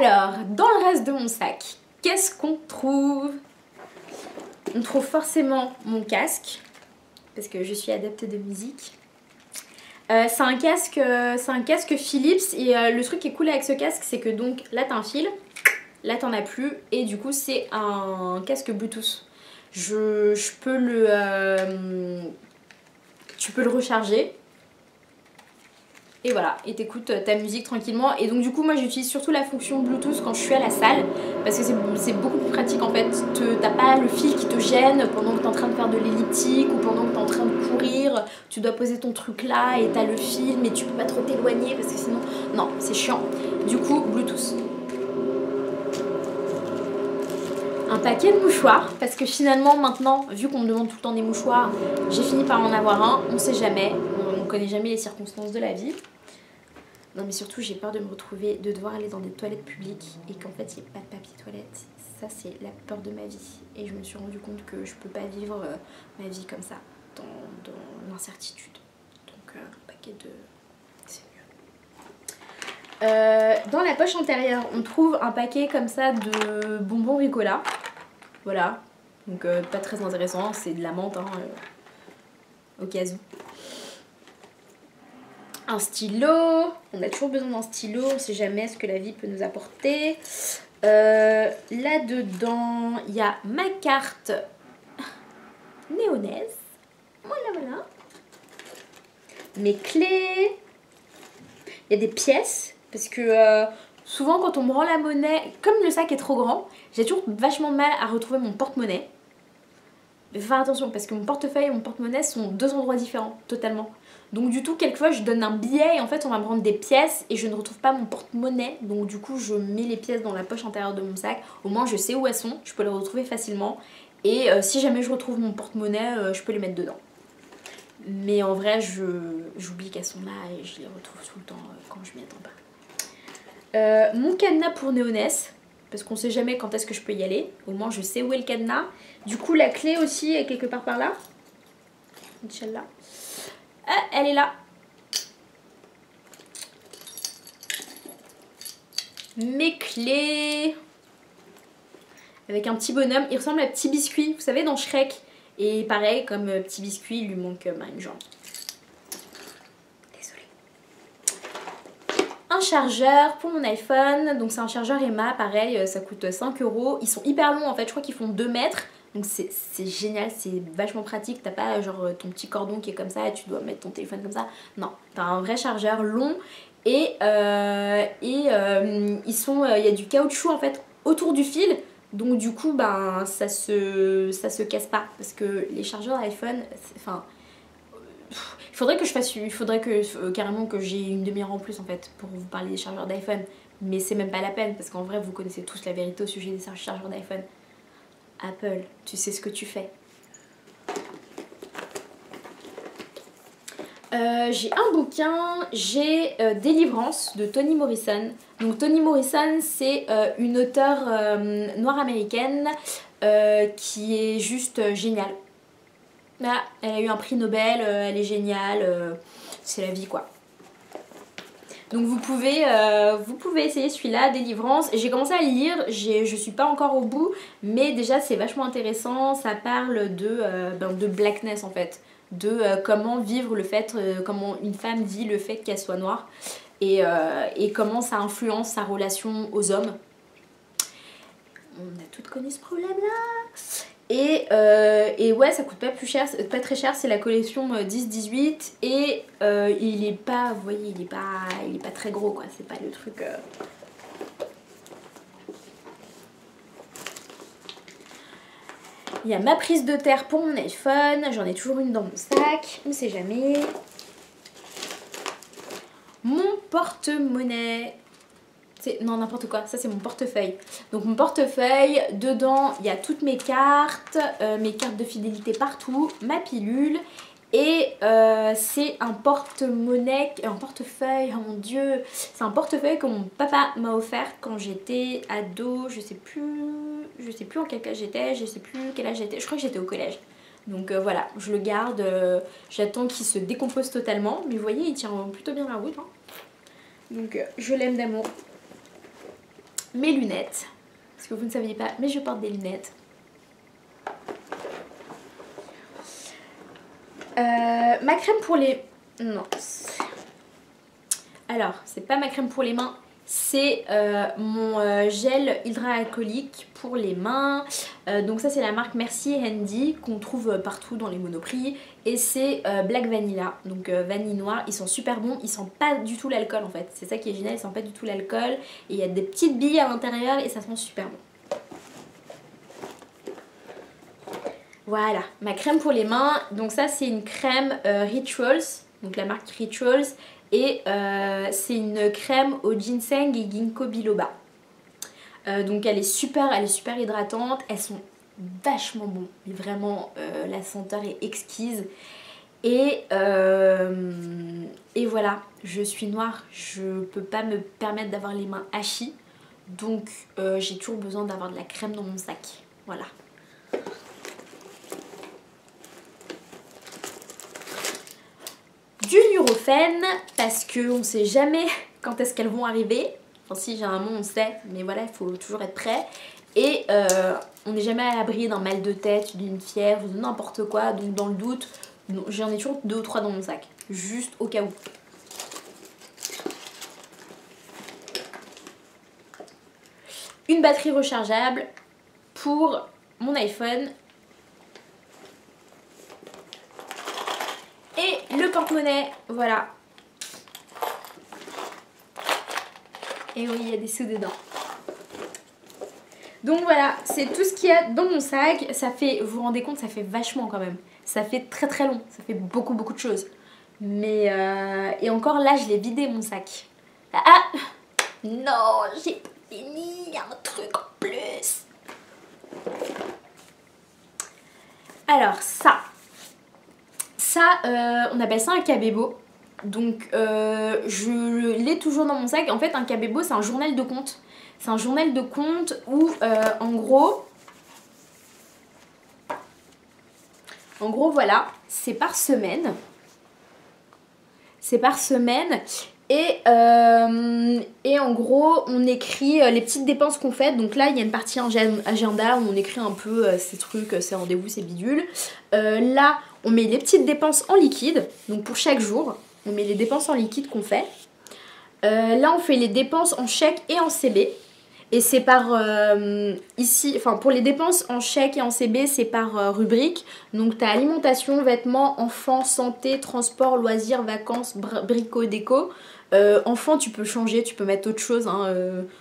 Alors, dans le reste de mon sac, qu'est-ce qu'on trouve? On trouve forcément mon casque, parce que je suis adepte de musique. C'est un casque Philips et le truc qui est cool avec ce casque, c'est que donc là t'as un fil, là t'en as plus et du coup c'est un casque Bluetooth. Je peux tu peux le recharger et voilà, et t'écoutes ta musique tranquillement. Et donc du coup moi j'utilise surtout la fonction Bluetooth quand je suis à la salle parce que c'est beaucoup plus pratique en fait. T'as pas le fil qui te gêne pendant que t'es en train de faire de l'elliptique ou pendant que t'es en train de courir. Tu dois poser ton truc là et t'as le fil mais tu peux pas trop t'éloigner parce que sinon... Non, c'est chiant. Du coup, Bluetooth. Un paquet de mouchoirs parce que finalement maintenant, vu qu'on me demande tout le temps des mouchoirs, j'ai fini par en avoir un. On sait jamais, on connaît jamais les circonstances de la vie. Non mais surtout j'ai peur de me retrouver, de devoir aller dans des toilettes publiques et qu'en fait il n'y ait pas de papier toilette. Ça c'est la peur de ma vie et je me suis rendu compte que je peux pas vivre ma vie comme ça, dans l'incertitude. Donc un paquet de... c'est mieux. Dans la poche antérieure on trouve un paquet comme ça de bonbons Ricola. Voilà, donc pas très intéressant, c'est de la menthe hein, au cas où. Un stylo, on a toujours besoin d'un stylo, on sait jamais ce que la vie peut nous apporter. Là-dedans, il y a ma carte néonaise. Voilà. Mes clés. Il y a des pièces, parce que souvent quand on me rend la monnaie, comme le sac est trop grand, j'ai toujours vachement de mal à retrouver mon porte-monnaie. Mais faut faire attention, parce que mon portefeuille et mon porte-monnaie sont deux endroits différents, totalement. Donc du coup, quelquefois, je donne un billet et en fait, on va me rendre des pièces et je ne retrouve pas mon porte-monnaie. Donc du coup, je mets les pièces dans la poche intérieure de mon sac. Au moins, je sais où elles sont, je peux les retrouver facilement. Et si jamais je retrouve mon porte-monnaie, je peux les mettre dedans. Mais en vrai, j'oublie qu'elles sont là et je les retrouve tout le temps quand je m'y attends pas. Mon cadenas pour néonesse, parce qu'on sait jamais quand est-ce que je peux y aller. Au moins, je sais où est le cadenas. Du coup, la clé aussi est quelque part par là. Inch'Allah. Ah, elle est là. Mes clés. Avec un petit bonhomme. Il ressemble à Petit Biscuit. Vous savez, dans Shrek. Et pareil, comme Petit Biscuit, il lui manque une jambe. Désolée. Un chargeur pour mon iPhone. Donc c'est un chargeur Emma. Pareil, ça coûte 5 €. Ils sont hyper longs en fait. Je crois qu'ils font 2 mètres. Donc c'est génial, c'est vachement pratique. T'as pas genre ton petit cordon qui est comme ça et tu dois mettre ton téléphone comme ça. Non, t'as un vrai chargeur long et il y a du caoutchouc en fait autour du fil. Donc du coup ben ça se casse pas parce que les chargeurs d'iPhone, enfin il faudrait que carrément que j'ai une demi-heure en plus en fait pour vous parler des chargeurs d'iPhone. Mais c'est même pas la peine parce qu'en vrai vous connaissez tous la vérité au sujet des chargeurs d'iPhone. Apple, tu sais ce que tu fais. J'ai un bouquin, j'ai Délivrance de Toni Morrison. Donc Toni Morrison c'est une auteure noire américaine qui est juste géniale. Là, elle a eu un prix Nobel, elle est géniale, c'est la vie quoi. Donc vous pouvez essayer celui-là, Délivrance. J'ai commencé à le lire, je suis pas encore au bout, mais déjà c'est vachement intéressant. Ça parle de blackness en fait, de comment vivre le fait, comment une femme vit le fait qu'elle soit noire et comment ça influence sa relation aux hommes. On a toutes connu ce problème-là. Et ouais, ça coûte pas très cher, c'est la collection 10-18 et il est pas, vous voyez, il est pas très gros quoi, c'est pas le truc. Il y a ma prise de terre pour mon iPhone, j'en ai toujours une dans mon sac, on sait jamais. Mon porte-monnaie. Non, n'importe quoi, ça c'est mon portefeuille. Donc mon portefeuille, dedans il y a toutes mes cartes de fidélité partout, ma pilule et c'est un porte-monnaie, un portefeuille, oh mon dieu, c'est un portefeuille que mon papa m'a offert quand j'étais ado, je sais plus en quel âge j'étais, je sais plus quel âge j'étais, je crois que j'étais au collège. Donc voilà, je le garde, j'attends qu'il se décompose totalement, mais vous voyez il tient plutôt bien la route. Hein. Donc je l'aime d'amour. mes lunettes. Parce que vous ne saviez pas, mais je porte des lunettes. Ma crème pour les... Non. Alors, c'est pas ma crème pour les mains. C'est mon gel hydroalcoolique pour les mains. Donc ça c'est la marque Merci Handy qu'on trouve partout dans les Monoprix. Et c'est Black Vanilla, donc vanille noire. Ils sont super bons, ils sentent pas du tout l'alcool en fait. C'est ça qui est génial, ils sentent pas du tout l'alcool. Et il y a des petites billes à l'intérieur et ça sent super bon. Voilà, ma crème pour les mains. Donc ça c'est une crème Rituals, donc la marque Rituals. Et c'est une crème au ginseng et ginkgo biloba. Donc elle est super hydratante. Elles sont vachement bonnes. Mais vraiment, la senteur est exquise. Et voilà, je suis noire. Je peux pas me permettre d'avoir les mains hachis. Donc j'ai toujours besoin d'avoir de la crème dans mon sac. Voilà. Du Nurofen, parce qu'on sait jamais quand est-ce qu'elles vont arriver. Enfin si, généralement on sait, mais voilà, il faut toujours être prêt. Et on n'est jamais à l'abri d'un mal de tête, d'une fièvre, de n'importe quoi. Donc dans le doute, j'en ai toujours 2 ou 3 dans mon sac, juste au cas où. Une batterie rechargeable pour mon iPhone. Et le porte-monnaie, voilà. Et oui, il y a des sous dedans. Donc voilà, c'est tout ce qu'il y a dans mon sac. Ça fait, vous vous rendez compte, ça fait vachement quand même. Ça fait très long, ça fait beaucoup de choses. Mais, et encore là, je l'ai vidé mon sac. Ah non, j'ai pas fini, il y a un truc en plus. Alors ça, on appelle ça un kabebo. Donc je l'ai toujours dans mon sac. En fait un kabebo c'est un journal de compte. C'est un journal de compte où en gros voilà, c'est par semaine. C'est par semaine. Et en gros on écrit les petites dépenses qu'on fait. Donc là il y a une partie agenda où on écrit un peu ces trucs, ces rendez-vous, ces bidules. Là on met les petites dépenses en liquide. Donc pour chaque jour on met les dépenses en liquide qu'on fait. Là on fait les dépenses en chèque et en CB. Et c'est par ici, enfin pour les dépenses en chèque et en CB c'est par rubrique. Donc t'as alimentation, vêtements, enfants, santé, transport, loisirs, vacances, brico, déco. Enfants tu peux changer, tu peux mettre autre chose. Hein,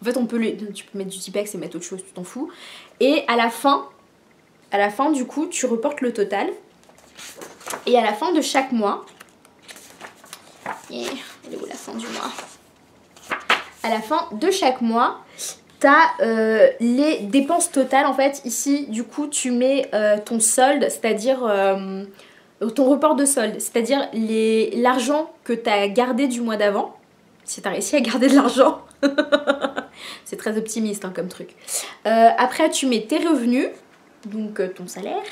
en fait tu peux mettre du Tipex et mettre autre chose, tu t'en fous. Et à la fin du coup tu reportes le total. Et à la fin de chaque mois, et elle est où la fin du mois? À la fin de chaque mois, t'as les dépenses totales en fait. Ici du coup tu mets ton solde, c'est-à-dire ton report de solde, c'est-à-dire l'argent que t'as gardé du mois d'avant. Si t'as réussi à garder de l'argent. C'est très optimiste hein, comme truc. Après tu mets tes revenus, donc ton salaire.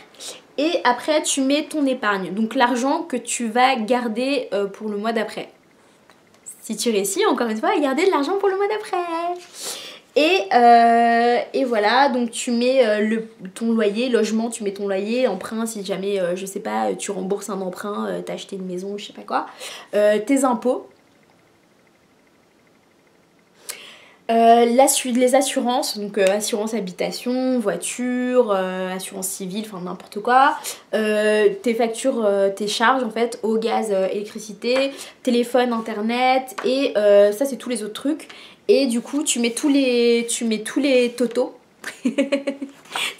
Et après tu mets ton épargne, donc l'argent que tu vas garder pour le mois d'après. Si tu réussis encore une fois à garder de l'argent pour le mois d'après. Et voilà, donc tu mets ton loyer, logement, tu mets ton loyer, emprunt si jamais, je sais pas, tu rembourses un emprunt, t'as acheté une maison, je sais pas quoi. Tes impôts. Les assurances, donc assurance habitation, voiture, assurance civile, enfin n'importe quoi. Tes factures, tes charges en fait, eau, gaz, électricité, téléphone, internet et ça c'est tous les autres trucs. Et du coup tu mets tous les totaux.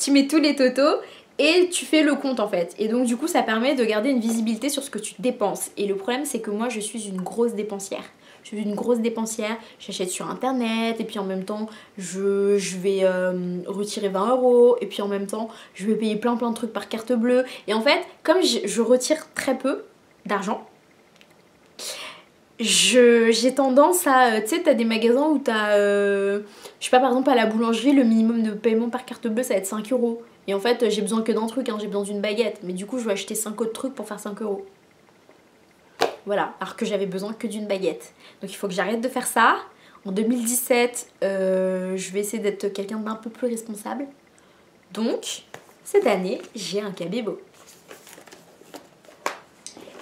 Tu mets tous les totaux et tu fais le compte en fait. Et donc du coup ça permet de garder une visibilité sur ce que tu dépenses. Et le problème c'est que moi je suis une grosse dépensière. Je suis une grosse dépensière, j'achète sur internet et puis en même temps je vais retirer 20 € et puis en même temps je vais payer plein de trucs par carte bleue. Et en fait comme je retire très peu d'argent, j'ai tendance à, tu sais t'as des magasins où t'as, je sais pas par exemple à la boulangerie le minimum de paiement par carte bleue ça va être 5 €. Et en fait j'ai besoin que d'un truc, hein, j'ai besoin d'une baguette, mais du coup je vais acheter 5 autres trucs pour faire 5 €. Voilà, alors que j'avais besoin que d'une baguette. Donc il faut que j'arrête de faire ça. En 2017, je vais essayer d'être quelqu'un d'un peu plus responsable. Donc, cette année, j'ai un Cabebo.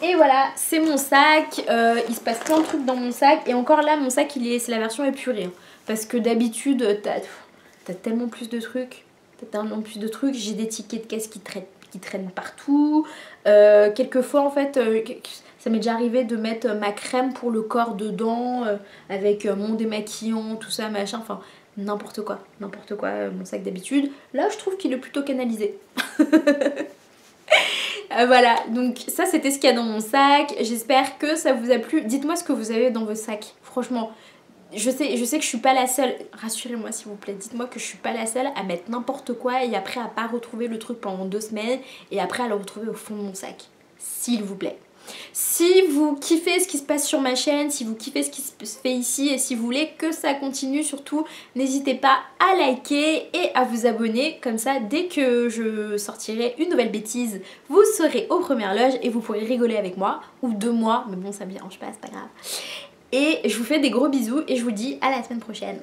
Et voilà, c'est mon sac. Il se passe plein de trucs dans mon sac. Et encore là, mon sac, c'est la version épurée. Hein. Parce que d'habitude, t'as tellement plus de trucs. J'ai des tickets de caisse qui traînent partout. Quelquefois, en fait, ça m'est déjà arrivé de mettre ma crème pour le corps dedans. Avec mon démaquillant, tout ça, machin. Enfin, n'importe quoi, mon sac d'habitude. Là, je trouve qu'il est plutôt canalisé. Voilà, donc ça c'était ce qu'il y a dans mon sac. J'espère que ça vous a plu. Dites-moi ce que vous avez dans vos sacs. Franchement, je sais que je suis pas la seule. Rassurez-moi s'il vous plaît. Dites-moi que je suis pas la seule à mettre n'importe quoi et après à pas retrouver le truc pendant 2 semaines et après à le retrouver au fond de mon sac. S'il vous plaît. Si vous kiffez ce qui se passe sur ma chaîne, si vous kiffez ce qui se fait ici et si vous voulez que ça continue, surtout n'hésitez pas à liker et à vous abonner, comme ça dès que je sortirai une nouvelle bêtise, vous serez aux premières loges et vous pourrez rigoler avec moi, ou de moi, mais bon ça me dérange pas, c'est pas grave. Et je vous fais des gros bisous et je vous dis à la semaine prochaine.